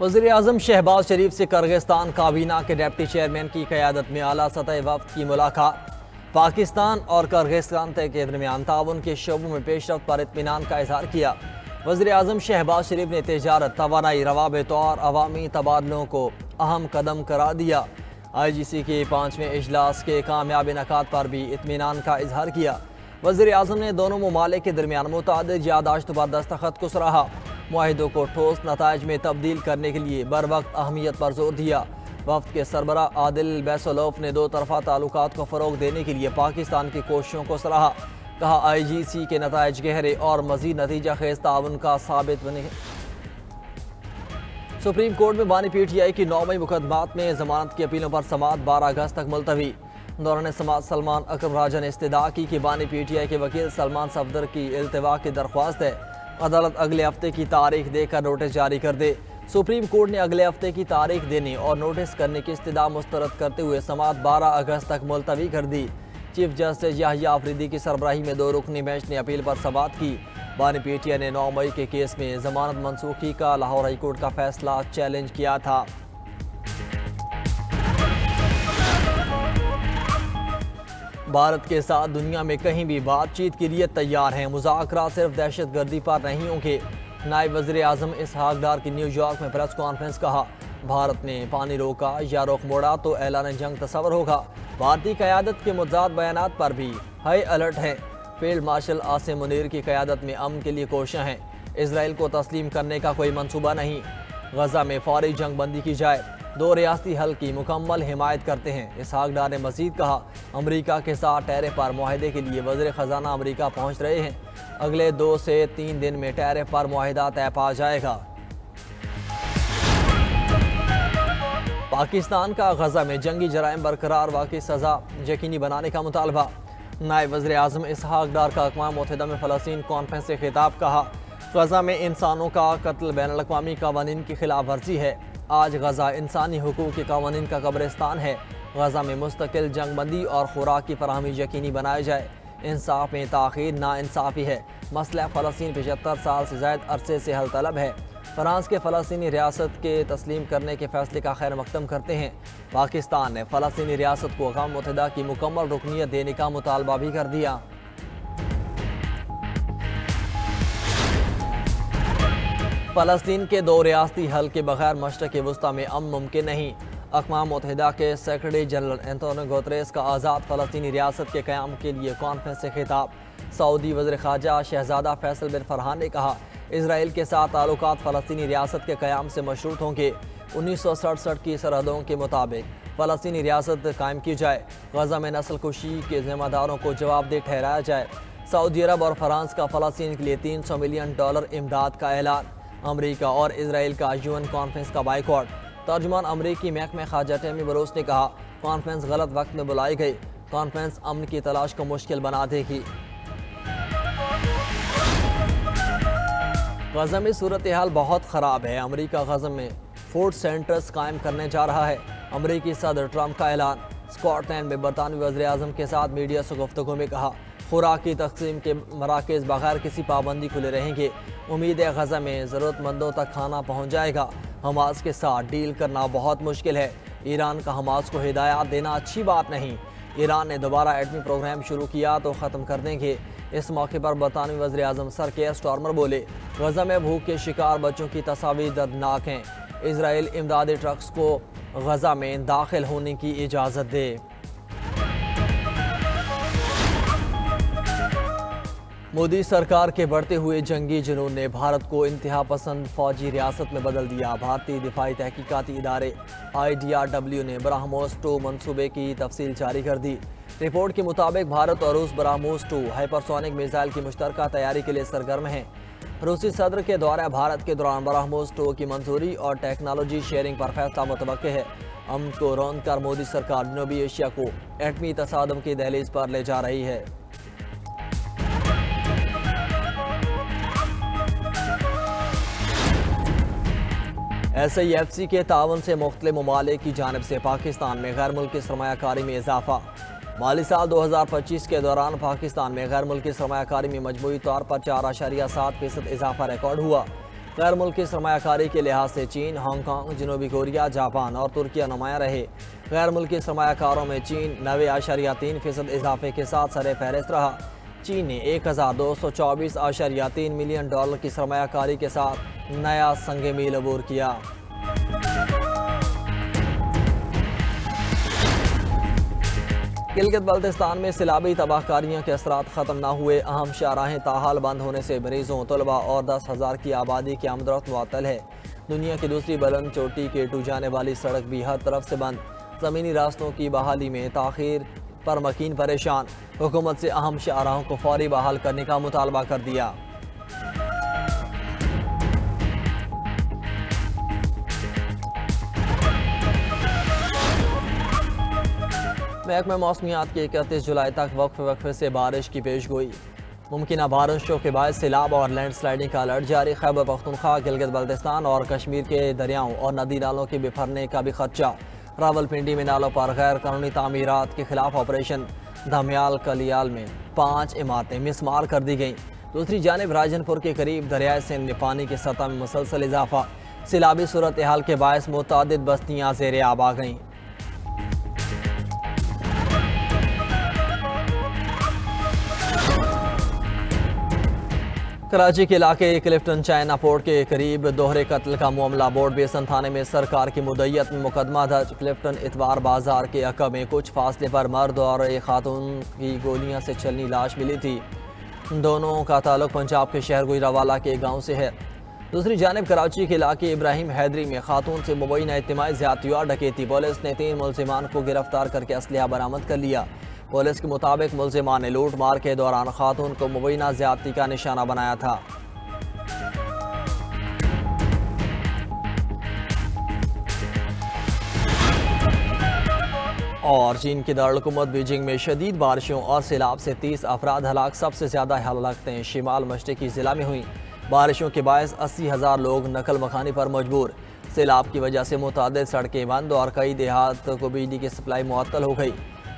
वज़ीर-ए-आज़म शहबाज शरीफ से किर्गिस्तान काबीना के डिप्टी चेयरमैन की क़यादत में आला सतह वफ़द की मुलाकात। पाकिस्तान और किर्गिस्तान के दरमियान ताउन के शोबों में पेशरफ्त पर इत्मीनान का इजहार किया। वज़ीर-ए-आज़म शहबाज शरीफ ने तिजारत, तवानाई, रवाबित और अवामी तबादलों को अहम कदम करार दिया। IGC के 5वें इजलास के कामयाब इनेकाद पर भी इत्मीनान का इजहार किया। वज़ीर-ए-आज़म ने दोनों ममालिक के दरमियान मुतअद्दिद यादाश्त पर दस्तखत को सराहा। मुआहिदों को ठोस नताइज में तब्दील करने के लिए बर वक्त अहमियत पर जोर दिया। वफ़द के सरबरा आदिल बैसलोफ ने दो तरफ़ा ताल्लुकात को फ़रोग देने के लिए पाकिस्तान की कोशिशों को सराहा। कहा IGC के नताइज गहरे और मज़ीद नतीजा खेज़ ताउन का साबित बने। सुप्रीम कोर्ट में बानी PTI की 9 मई मुकदमात में जमानत की अपीलों पर समाअत 12 अगस्त तक मुलतवी। दौरान समाअत सलमान अकरम राजा ने इस्तदा की कि बानी PTI के वकील सलमान सफदर की इल्तिवा की दरख्वास्त है। अदालत अगले हफ्ते की तारीख देकर नोटिस जारी कर दे। सुप्रीम कोर्ट ने अगले हफ्ते की तारीख देने और नोटिस करने की इस्तदा मुस्तरद करते हुए समाअत 12 अगस्त तक मुलतवी कर दी। चीफ जस्टिस याहिया आफरीदी की सरबराही में 2 रुकनी बेंच ने अपील पर समाअत की। बानी PTI ने 9 मई के केस में जमानत मनसूखी का लाहौर हाई कोर्ट का फैसला चैलेंज किया था। भारत के साथ दुनिया में कहीं भी बातचीत के लिए तैयार हैं। मुज़ाकरात सिर्फ दहशतगर्दी पर नहीं होंगे। नायब वज़ीर-ए-आज़म इसहाक डार की न्यूयॉर्क में प्रेस कॉन्फ्रेंस। कहा, भारत ने पानी रोका या रुख मोड़ा तो ऐलान जंग तस्वर होगा। भारतीय क़यादत के मुतज़ाद बयानात पर भी हाई अलर्ट है। फील्ड मार्शल आसिम मुनीर की क़यादत में अमन के लिए कोशिशें हैं। इसराइल को तस्लीम करने का कोई मंसूबा नहीं। गजा में फौरी जंग बंदी की जाए। 2 रियासती हल की मुकम्मल हिमायत करते हैं। इसहाक डार ने मजीद कहा, अमरीका के साथ टैरिफ पर मुआहदे के लिए वज़ीर ख़जाना अमरीका पहुँच रहे हैं। अगले 2 से 3 दिन में टैरिफ पर मुआहदा तय पा जाएगा। पाकिस्तान का गजा में जंगी जराइम बरकरार वाक़ई सज़ा यकीनी बनाने का मुतालबा। नायब वज़ीर-ए-आज़म इसहाक डार का अक़वाम मुत्तहिदा में फ़लस्तीन कॉन्फ्रेंस से खिताब। कहा, गजा में इंसानों का कत्ल बैनुल-अक़वामी क़वानीन की खिलाफ वर्जी है। आज गजा इंसानी हुकूक के क़वानीन का कब्रिस्तान है। गजा में मुस्तकिल जंग बंदी और खुराक की फराहमी यकीनी बनाई जाए। इंसाफ में ताख़ीर नाइंसाफ़ी है। मसला फ़लस्तीन 75 साल से ज़ायद अरसे से हल तलब है। फ्रांस के फ़लस्तीनी रियासत के तस्लीम करने के फैसले का खैर मकदम करते हैं। पाकिस्तान ने फ़लस्तीनी रियासत को अक़वाम मुत्तहिदा की मुकम्मल रुकनियत देने का मुतालबा भी कर दिया। फ़लस्तीन के 2 रियासती हल के बगैर मशरक़ वस्ता में अमन मुमकिन नहीं। अक़वाम मुत्तहिदा के सेक्रेटरी जनरल एंटोनियो गुतरेस का आज़ाद फ़लस्तीनी रियासत के क़याम के लिए कॉन्फ्रेंस से खिताब। सऊदी वज़ीर ख़ारजा शहज़ादा फैसल बिन फरहान ने कहा, इसराइल के साथ ताल्लुकात फ़लस्तीनी रियासत के क़याम से मशरूत होंगे। 1967 की सरहदों के मुताबिक फ़लस्तीनी रियासत कायम की जाए। गजा में नस्ल कुशी के ज़िम्मेदारों को जवाबदेह ठहराया जाए। सऊदी अरब और फ्रांस का फ़लस्तीन के लिए $300 मिलियन इमदाद का ऐलान। अमरीका और इसराइल का UN कॉन्फ्रेंस का बाइकॉट। तर्जुमान अमरीकी महकमे ख़ारजा टेमी बरोस ने कहा, कॉन्फ्रेंस गलत वक्त में बुलाई गई। कॉन्फ्रेंस अमन की तलाश को मुश्किल बना देगी। गजा में सूरत हाल बहुत ख़राब है। अमरीका गजा में फूड सेंटर्स कायम करने जा रहा है। अमरीकी सदर ट्रंप का ऐलान। स्कॉटलैंड में बरतानवी वज़ीर-ए-आज़म के साथ मीडिया से गुफ्तगू में कहा, खुराक की तकसीम के मराकज़ बगैर किसी पाबंदी खुले रहेंगे। उम्मीद है गजा में ज़रूरतमंदों तक खाना पहुँच जाएगा। हमास के साथ डील करना बहुत मुश्किल है। ईरान का हमास को हिदायत देना अच्छी बात नहीं। ईरान ने दोबारा एटमी प्रोग्राम शुरू किया तो ख़त्म कर देंगे। इस मौके पर बरतानवी वज़ीर-ए-आज़म सर केयर स्टार्मर बोले, गजा में भूख के शिकार बच्चों की तस्वीर दर्दनाक हैं। इसराइल इमदादी ट्रक्स को गजा में दाखिल होने की इजाज़त दे। मोदी सरकार के बढ़ते हुए जंगी जुनून ने भारत को इंतहा पसंद फौजी रियासत में बदल दिया। भारतीय दिफाई तहकीकाती इदारे IDRW ने ब्रह्मोस 2 मनसूबे की तफसील जारी कर दी। रिपोर्ट के मुताबिक भारत और रूस ब्रह्मोस 2 हाइपरसोनिक मिसाइल की मुश्तरका तैयारी के लिए सरगर्म हैं। रूसी सदर के दौरे भारत के दौरान ब्रह्मोस 2 की मंजूरी और टेक्नोलॉजी शेयरिंग पर फैसला मुतवक्के है। अमन को रौंद कर मोदी सरकार जनूबी एशिया को एटमी तसादम की दहलीज पर ले जा रही है। SIFC के ताउन से मुख्तलिफ ममालिक की जानिब से पाकिस्तान में गैर मुल्की सरमायाकारी में इजाफा। माली साल 2025 के दौरान पाकिस्तान में गैर मुल्की सरमायाकारी में मजमूई तौर पर 4.7% इजाफा रिकॉर्ड हुआ। गैर मुल्की सरमायाकारी के लिहाज से चीन, हांगकांग, जनूबी कोरिया, जापान और तुर्किया नुमाया रहे। गैर मुल्की सरमायाकारों में चीन 90.3% इजाफे के साथ सरे फहरिस्त रहा। चीन ने $1,224.3 मिलियन की सरमायाकारी के साथ नया संग मील अबूर किया। गिलगित बल्तिस्तान में सैलाबी तबाहकारियों के असरात ख़त्म न हुए। अहम शाहराहें ताहाल बंद होने से मरीजों, तलबा और 10,000 की आबादी की आमदरफ्त मुअत्तल है। दुनिया की दूसरी बुलंद चोटी के टू जाने वाली सड़क भी हर तरफ से बंद। ज़मीनी रास्तों की बहाली में ताख़ीर पर मकीन परेशान। हुकूमत से अहम शाहराहों को फौरी बहाल करने का मुतालबा कर दिया। महकमा मौसमियात की 31 जुलाई तक वक्फे से बारिश की पेशगोई। मुमकिन बारिशों के बाद सैलाब और लैंडस्लाइडिंग का अलर्ट जारी। खैबर पख्तूनख्वा, गिलगित बल्तिस्तान और कश्मीर के दरियाओं और नदी नालों के बिफरने का भी खदशा। रावलपिंडी में नालों पर गैर कानूनी तामीरात के खिलाफ ऑपरेशन। धमियाल कलियाल में 5 इमारतें मिसमार कर दी गईं। दूसरी जानिब राजनपुर के करीब दरियाए सिंध में पानी की सतह में मुसलसल इजाफा। सैलाबी सूरत हाल के बायस मुतअद्दिद बस्तियाँ ज़ेर आब आ गईं। कराची के इलाके क्लिफ्टन चाइना पोर्ट के करीब दोहरे कत्ल का मामला। बोर्ड बेसन थाने में सरकार की मुद्दत में मुकदमा दर्ज। क्लिफ्टन इतवार बाजार के अक़ब में कुछ फासले पर मर्द और एक खातून की गोलियां से छलनी लाश मिली थी। दोनों का ताल्लुक पंजाब के शहर गुजरावाला के गांव से है। दूसरी जानिब कराची के इलाके इब्राहिम हैदरी में खातून से मुबैना इज्तिमाई ज़्यादती और डकैती। पुलिस ने 3 मुलजिमान को गिरफ्तार करके असलहा बरामद कर लिया। पुलिस के मुताबिक मुलजिमान ने लूट मार के दौरान खातून को मुबैना ज़्यादती का निशाना बनाया था। और चीन की दारुल-हुकूमत बीजिंग में शदीद बारिशों और सैलाब से 30 अफराद हलाक। सबसे ज़्यादा हलाकतें शिमाल मशरक़ी ज़िला में हुई। बारिशों के बायस 80,000 लोग नकल मकानी पर मजबूर। सैलाब की वजह से मुतअद्दिद सड़कें बंद और कई देहात को बिजली की सप्लाई मुअत्तल हो गई।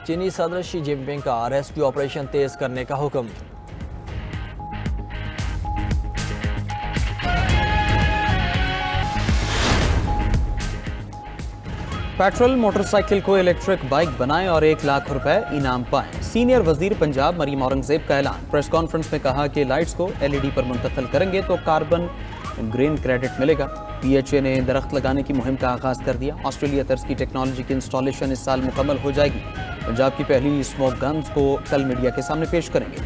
चीनी सदर शी जिनपिंग का रेस्क्यू ऑपरेशन तेज करने का हुक्म। पेट्रोल मोटरसाइकिल को इलेक्ट्रिक बाइक बनाएं और 1 लाख रुपए इनाम पाएं। सीनियर वजीर पंजाब मरीम औरंगजेब का ऐलान। प्रेस कॉन्फ्रेंस में कहा कि लाइट्स को LED पर मुंतकिल करेंगे तो कार्बन ग्रीन क्रेडिट मिलेगा। PHA ने दरख्त लगाने की मुहिम का आगाज कर दिया। ऑस्ट्रेलिया तर्ज की टेक्नोलॉजी की इंस्टॉलेशन इस साल मुकम्मल हो जाएगी। पंजाब की पहली स्मोक गन्स को कल मीडिया के सामने पेश करेंगे।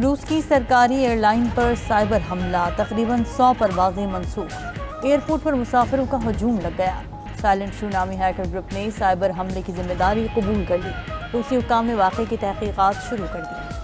रूस की सरकारी एयरलाइन पर साइबर हमला। तकरीबन 100 परवाजें मनसूख। एयरपोर्ट पर मुसाफिरों का हजूम लग गया। साइलेंट शू नामी हैकर ग्रुप ने साइबर हमले की जिम्मेदारी कबूल कर ली। रूसी हुक्काम ने वाक़े की तहकीकात शुरू कर दी।